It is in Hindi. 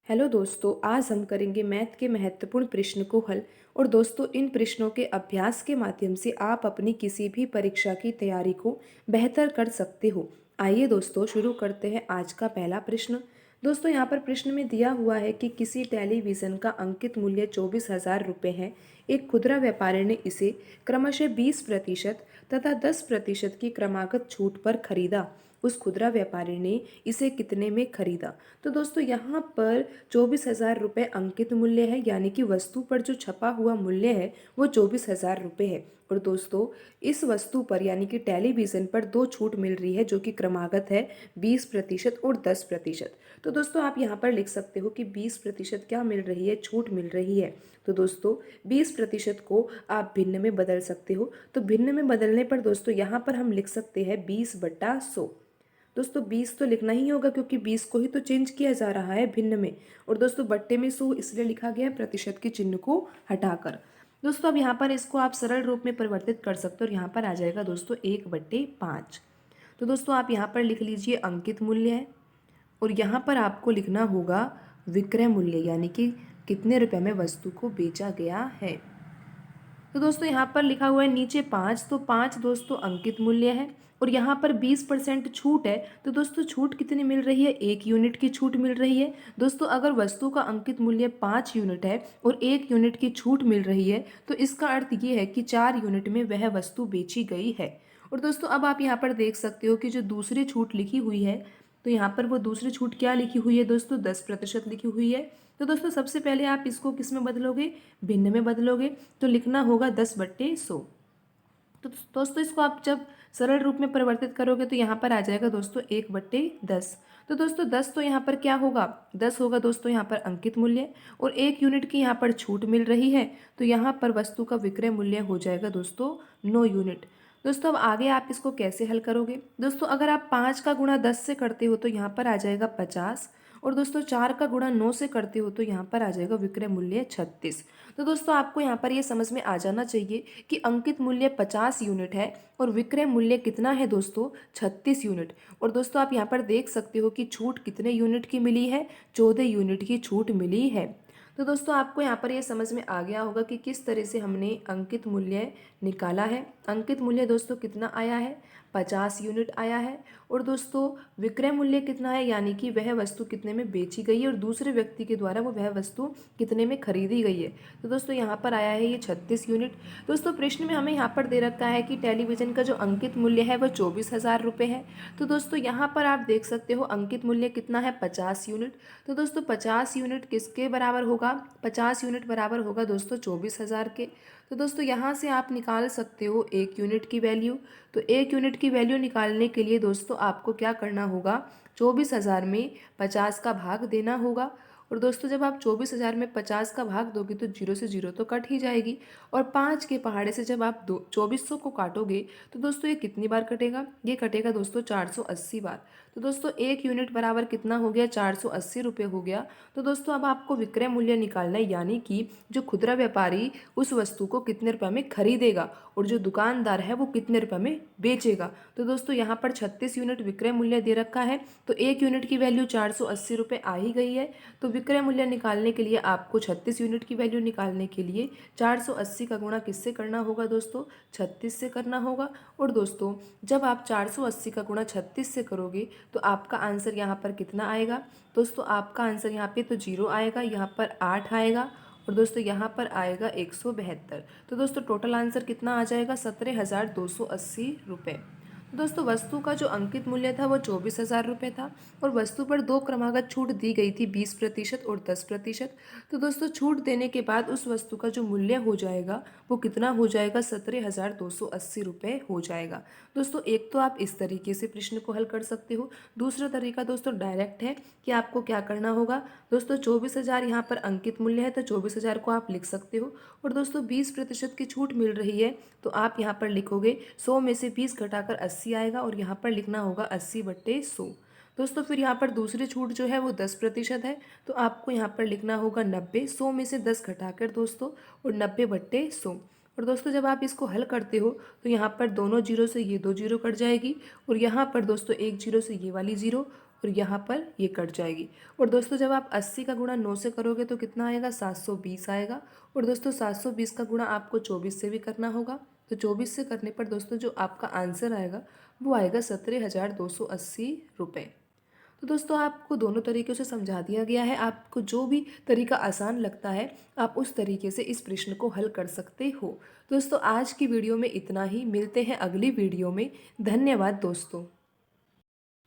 हेलो दोस्तों, आज हम करेंगे मैथ के महत्वपूर्ण प्रश्न को हल। और दोस्तों, इन प्रश्नों के अभ्यास के माध्यम से आप अपनी किसी भी परीक्षा की तैयारी को बेहतर कर सकते हो। आइए दोस्तों, शुरू करते हैं आज का पहला प्रश्न। दोस्तों, यहाँ पर प्रश्न में दिया हुआ है कि किसी टेलीविज़न का अंकित मूल्य 24,000 रुपये है। एक खुदरा व्यापारी ने इसे क्रमशः 20% तथा 10% की क्रमागत छूट पर खरीदा। उस खुदरा व्यापारी ने इसे कितने में खरीदा? तो दोस्तों, यहाँ पर 24,000 रुपये अंकित मूल्य है, यानी कि वस्तु पर जो छपा हुआ मूल्य है वो 24,000 रुपये है। और दोस्तों, इस वस्तु पर यानी कि टेलीविज़न पर दो छूट मिल रही है जो कि क्रमागत है 20% और 10%। तो दोस्तों, आप यहाँ पर लिख सकते हो कि 20% क्या मिल रही है, छूट मिल रही है। तो दोस्तों, 20% को आप भिन्न में बदल सकते हो। तो भिन्न में बदलने पर दोस्तों यहाँ पर हम लिख सकते हैं 20/100। दोस्तों, 20 तो लिखना ही होगा क्योंकि 20 को ही तो चेंज किया जा रहा है भिन्न में। और दोस्तों, बट्टे में 100 इसलिए लिखा गया है प्रतिशत के चिन्ह को हटाकर। दोस्तों, अब यहाँ पर इसको आप सरल रूप में परिवर्तित कर सकते हो और यहाँ पर आ जाएगा दोस्तों 1/5। तो दोस्तों, आप यहाँ पर लिख लीजिए अंकित मूल्य है और यहाँ पर आपको लिखना होगा विक्रय मूल्य, यानी कि कितने रुपए में वस्तु को बेचा गया है। तो दोस्तों, यहाँ पर लिखा हुआ है नीचे 5, तो 5 दोस्तों अंकित मूल्य है। और यहाँ पर 20% छूट है। तो दोस्तों, छूट कितनी मिल रही है? 1 यूनिट की छूट मिल रही है। दोस्तों, अगर वस्तु का अंकित मूल्य 5 यूनिट है और 1 यूनिट की छूट मिल रही है तो इसका अर्थ ये है कि 4 यूनिट में वह वस्तु बेची गई है। और दोस्तों, अब आप यहाँ पर देख सकते हो कि जो दूसरी छूट लिखी हुई है, तो यहाँ पर वो दूसरी छूट क्या लिखी हुई है दोस्तों? 10% लिखी हुई है। तो दोस्तों, सबसे पहले आप इसको किस में बदलोगे? भिन्न में बदलोगे। तो लिखना होगा 10/100। तो दोस्तों, इसको आप जब सरल रूप में परिवर्तित करोगे तो यहाँ पर आ जाएगा दोस्तों 1/10। तो दोस्तों, 10 तो यहाँ पर क्या होगा? 10 होगा दोस्तों यहाँ पर अंकित मूल्य। और 1 यूनिट की यहाँ पर छूट मिल रही है, तो यहाँ पर वस्तु का विक्रय मूल्य हो जाएगा दोस्तों 9 यूनिट। दोस्तों, अब आगे आप इसको कैसे हल करोगे? दोस्तों, अगर आप 5 का गुणा 10 से करते हो तो यहाँ पर आ जाएगा 50। और दोस्तों, 4 का गुणा 9 से करते हो तो यहाँ पर आ जाएगा विक्रय मूल्य 36। तो दोस्तों, आपको यहाँ पर ये समझ में आ जाना चाहिए कि अंकित मूल्य 50 यूनिट है और विक्रय मूल्य कितना है दोस्तों? 36 यूनिट। और दोस्तों, आप यहाँ पर देख सकते हो कि छूट कितने यूनिट की मिली है? 14 यूनिट की छूट मिली है। तो दोस्तों, आपको यहाँ पर ये समझ में आ गया होगा कि किस तरह से हमने अंकित मूल्य निकाला है। अंकित मूल्य दोस्तों कितना आया है? 50 यूनिट आया है। और दोस्तों, विक्रय मूल्य कितना है, यानी कि वह वस्तु कितने में बेची गई है और दूसरे व्यक्ति के द्वारा वह वस्तु कितने में खरीदी गई है। तो दोस्तों, यहाँ पर आया है ये 36 यूनिट। दोस्तों, प्रश्न में हमें यहाँ पर दे रखा है कि टेलीविज़न का जो अंकित मूल्य है वह 24,000 रुपये है। तो दोस्तों, यहाँ पर आप देख सकते हो अंकित मूल्य कितना है? 50 यूनिट। तो दोस्तों, 50 यूनिट किसके बराबर होगा? 50 यूनिट बराबर होगा दोस्तों 24,000 के। तो दोस्तों, यहाँ से आप निकाल सकते हो 1 यूनिट की वैल्यू। तो 1 यूनिट की वैल्यू निकालने के लिए दोस्तों आपको क्या करना होगा? 24,000 में 50 का भाग देना होगा। और दोस्तों, जब आप 24,000 में 50 का भाग दोगे तो जीरो से जीरो तो कट ही जाएगी। और 5 के पहाड़े से जब आप 2400 को काटोगे तो दोस्तों ये कितनी बार कटेगा? ये कटेगा दोस्तों 480 बार। तो दोस्तों, 1 यूनिट बराबर कितना हो गया? 480 रुपये हो गया। तो दोस्तों, अब आपको विक्रय मूल्य निकालना है, यानी कि जो खुदरा व्यापारी उस वस्तु को कितने रुपये में खरीदेगा और जो दुकानदार है वो कितने रुपये में बेचेगा। तो दोस्तों, यहाँ पर 36 यूनिट विक्रय मूल्य दे रखा है, तो 1 यूनिट की वैल्यू 480 रुपये आ ही गई है। तो विक्रय मूल्य निकालने के लिए आपको 36 यूनिट की वैल्यू निकालने के लिए 480 का गुणा किससे करना होगा दोस्तों? 36 से करना होगा। और दोस्तों, जब आप 480 का गुणा 36 से करोगे तो आपका आंसर यहाँ पर कितना आएगा? दोस्तों, आपका आंसर यहाँ पे तो 0 आएगा, यहाँ पर 8 आएगा और दोस्तों यहाँ पर आएगा 172। तो दोस्तों, टोटल आंसर कितना आ जाएगा? 17,280 रुपये। दोस्तों, वस्तु का जो अंकित मूल्य था वो 24,000 रुपये था और वस्तु पर दो क्रमागत छूट दी गई थी 20% और 10%। तो दोस्तों, छूट देने के बाद उस वस्तु का जो मूल्य हो जाएगा वो कितना हो जाएगा? 17,280 रुपये हो जाएगा। दोस्तों, एक तो आप इस तरीके से प्रश्न को हल कर सकते हो। दूसरा तरीका दोस्तों डायरेक्ट है कि आपको क्या करना होगा। दोस्तों, 24,000 यहाँ पर अंकित मूल्य है तो 24,000 को आप लिख सकते हो। और दोस्तों, 20% की छूट मिल रही है तो आप यहाँ पर लिखोगे 100 में से 20 घटाकर 80 आएगा और यहाँ पर लिखना होगा 80/100। दोस्तों, फिर यहाँ पर दूसरी छूट जो है वो 10% है, तो आपको यहाँ पर लिखना होगा 90। 100 में से 10 घटाकर दोस्तों और 90/100। और दोस्तों, जब आप इसको हल करते हो तो यहाँ पर दोनों जीरो से ये दो जीरो कट जाएगी और यहाँ पर दोस्तों एक जीरो से ये वाली जीरो और यहाँ पर ये कट जाएगी। और दोस्तों जब आप 80 का गुणा 9 से करोगे तो कितना आएगा, 720 आएगा। और दोस्तों 720 का गुणा आपको 24 से भी करना होगा, तो 24 से करने पर दोस्तों जो आपका आंसर आएगा वो आएगा 17,280 रुपये। तो दोस्तों आपको दोनों तरीक़ों से समझा दिया गया है, आपको जो भी तरीका आसान लगता है आप उस तरीके से इस प्रश्न को हल कर सकते हो। दोस्तों आज की वीडियो में इतना ही, मिलते हैं अगली वीडियो में। धन्यवाद दोस्तों।